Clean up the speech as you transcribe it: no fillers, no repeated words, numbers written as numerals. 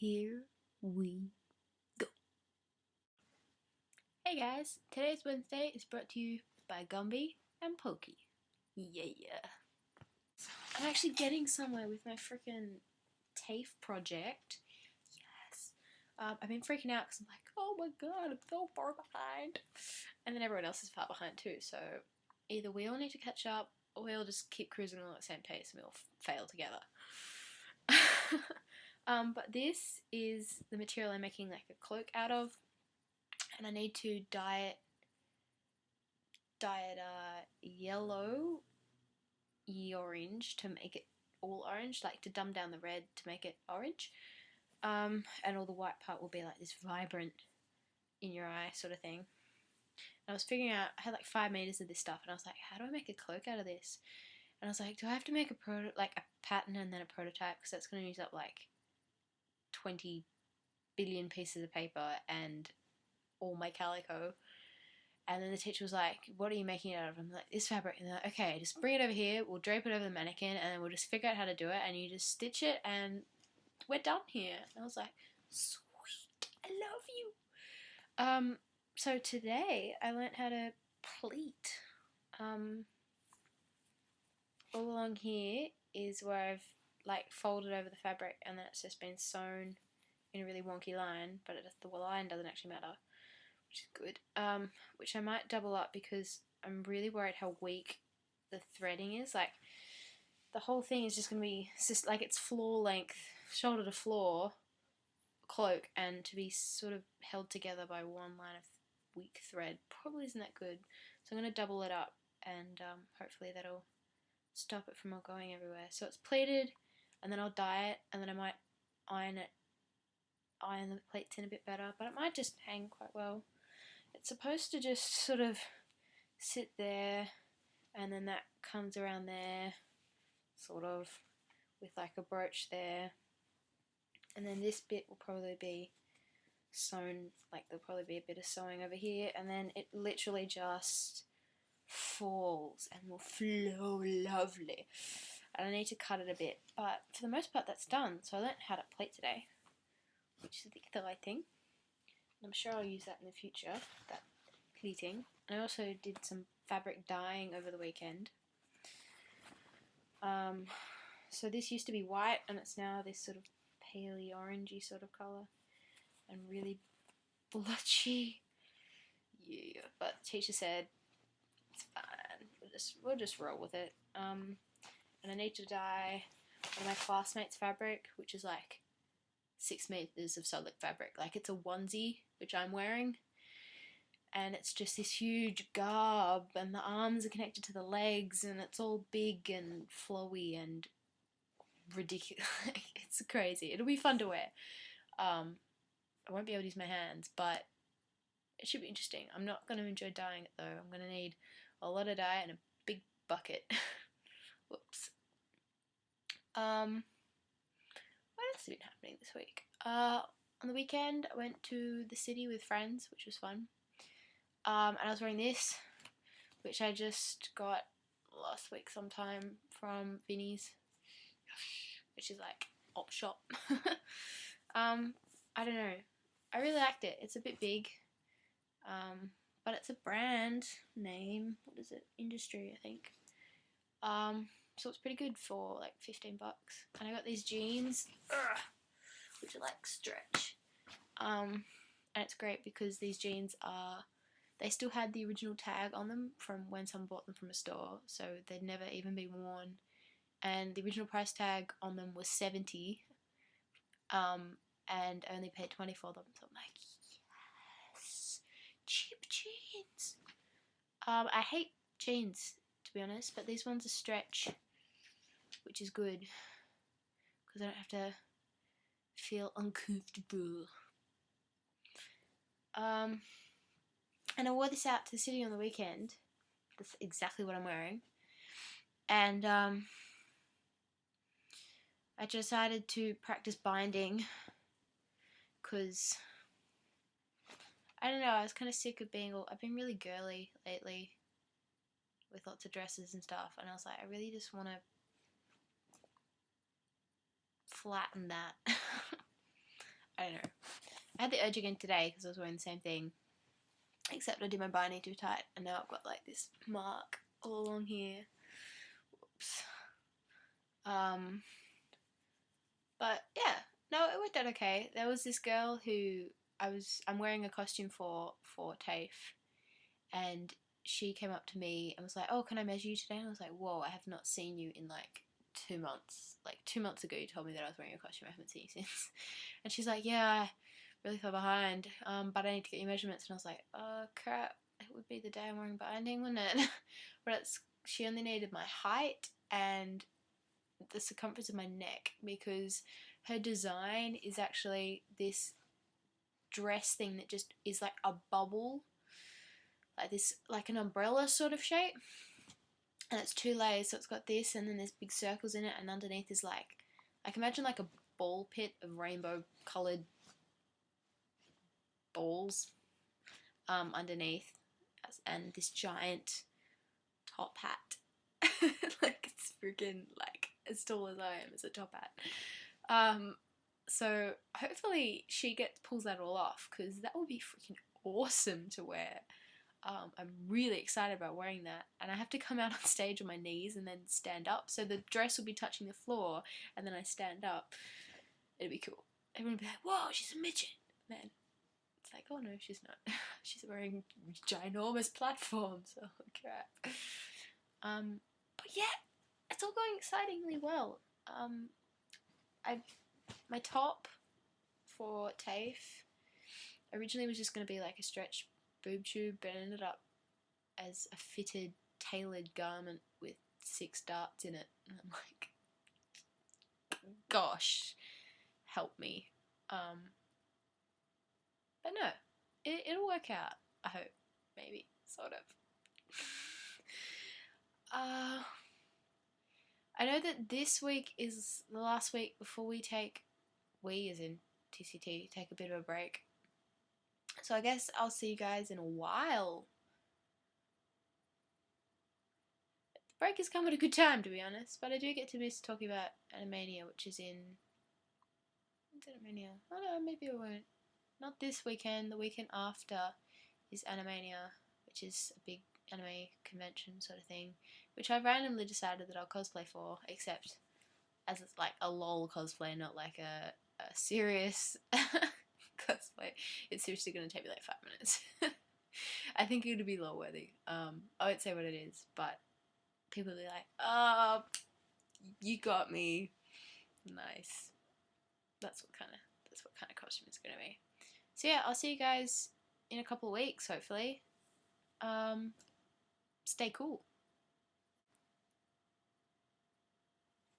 here we go. Hey guys, today's Wednesday is brought to you by Gumby and Pokey. Yeah. I'm actually getting somewhere with my freaking TAFE project. Yes. I've been freaking out because I'm like, oh my god, I'm so far behind. And then everyone else is far behind too, so either we all need to catch up or we'll just keep cruising along at the same pace and we'll fail together. But this is the material I'm making like a cloak out of, and I need to dye it yellow orange to make it all orange, like to dumb down the red to make it orange, and all the white part will be like this vibrant in your eye sort of thing. And I was figuring out, I had like 5 meters of this stuff and I was like, how do I make a cloak out of this? And I was like, do I have to make a pattern and then a prototype, because that's going to use up like 20 billion pieces of paper and all my calico. And then the teacher was like, what are you making it out of? I'm like, this fabric. And they're like, okay, just bring it over here, we'll drape it over the mannequin and then we'll just figure out how to do it and you just stitch it and we're done here. And I was like, sweet, I love you. So today I learned how to pleat. All along here is where I've like folded over the fabric and then it's just been sewn in a really wonky line, but the line doesn't actually matter, which is good. Which I might double up because I'm really worried how weak the threading is. Like, the whole thing is just going to be just like it's floor length, shoulder to floor cloak, and to be sort of held together by one line of weak thread probably isn't that good. So I'm going to double it up and hopefully that'll stop it from all going everywhere. So it's pleated and then I'll dye it and then I might iron the pleats in a bit better, but it might just hang quite well. It's supposed to just sort of sit there and then that comes around there sort of with like a brooch there, and then this bit will probably be sewn, like there'll probably be a bit of sewing over here, and then it literally just falls and will flow lovely. And I need to cut it a bit, but for the most part that's done. So I learned how to plait today, which is the exciting. I'm sure I'll use that in the future, that pleating. I also did some fabric dyeing over the weekend. So this used to be white and it's now this sort of paley orangey sort of colour and really blotchy. Yeah, but the teacher said it's fine. We'll just roll with it. And I need to dye one of my classmates' fabric, which is like 6 meters of solid fabric. Like, it's a onesie which I'm wearing, and it's just this huge garb and the arms are connected to the legs and it's all big and flowy and ridiculous. It's crazy. It'll be fun to wear. I won't be able to use my hands, but it should be interesting. I'm not going to enjoy dyeing it though. I'm going to need a lot of dye and a big bucket. Whoops. What else has been happening this week? On the weekend I went to the city with friends, which was fun. And I was wearing this, which I just got last week sometime from Vinnie's, which is like op shop. I don't know. I really liked it. It's a bit big, but it's a brand name. What is it? Industry, I think. So it's pretty good for like 15 bucks. And I got these jeans, which are like stretch. And it's great because these jeans they still had the original tag on them from when someone bought them from a store, so they'd never even been worn. And the original price tag on them was $70, and I only paid $20 for them. So I'm like, yes, cheap jeans. I hate jeans, to be honest, but these ones are stretch, which is good because I don't have to feel uncomfortable. And I wore this out to the city on the weekend. That's exactly what I'm wearing. And I decided to practice binding because, I don't know, I was kind of sick of I've been really girly lately with lots of dresses and stuff, and I was like, I really just want to flatten that. I had the urge again today because I was wearing the same thing, except I did my binding too tight, and now I've got like this mark all along here. Whoops. But yeah, no, it worked out okay. There was this girl who I'm wearing a costume for TAFE, and she came up to me and was like, "Oh, can I measure you today?" And I was like, "Whoa, I have not seen you in like 2 months. Like 2 months ago, you told me that I was wearing a costume. I haven't seen you since." And she's like, "Yeah, I really fell behind, but I need to get your measurements." And I was like, "Oh crap, it would be the day I'm wearing binding, wouldn't it?" But she only needed my height and the circumference of my neck, because her design is actually this dress thing that just is like a bubble, like this, like an umbrella sort of shape, and it's 2 layers. So it's got this, and then there's big circles in it, and underneath is like imagine like a ball pit of rainbow coloured balls underneath, and this giant top hat. Like it's freaking like as tall as I am as a top hat. So hopefully she pulls that all off, because that would be freaking awesome to wear. I'm really excited about wearing that, and I have to come out on stage on my knees and then stand up, so the dress will be touching the floor, and then I stand up. It'd be cool. Everyone would be like, "Whoa, she's a midget!" Man, it's like, oh no, she's not. She's wearing ginormous platforms. Oh crap. But yeah, it's all going excitingly well. My top for TAFE originally was just going to be like a stretch boob tube, but it ended up as a fitted, tailored garment with 6 darts in it. And I'm like, gosh, help me. But no, it'll work out, I hope. Maybe, sort of. I know that this week is the last week before we as in TCT, take a bit of a break. So I guess I'll see you guys in a while. The break has come at a good time, to be honest, but I do get to miss talking about Animania, which is in... When's Animania? Oh no, maybe I won't. Not this weekend, the weekend after is Animania, which is a big anime convention sort of thing, which I randomly decided that I'll cosplay for, except as it's like a lol cosplay, not like a serious cosplay. It's seriously going to take me like 5 minutes. I think it would be lol worthy. I won't say what it is, but people will be like, "Oh, you got me." Nice. That's what kind of costume it's going to be. So yeah, I'll see you guys in a couple of weeks, hopefully. Stay cool.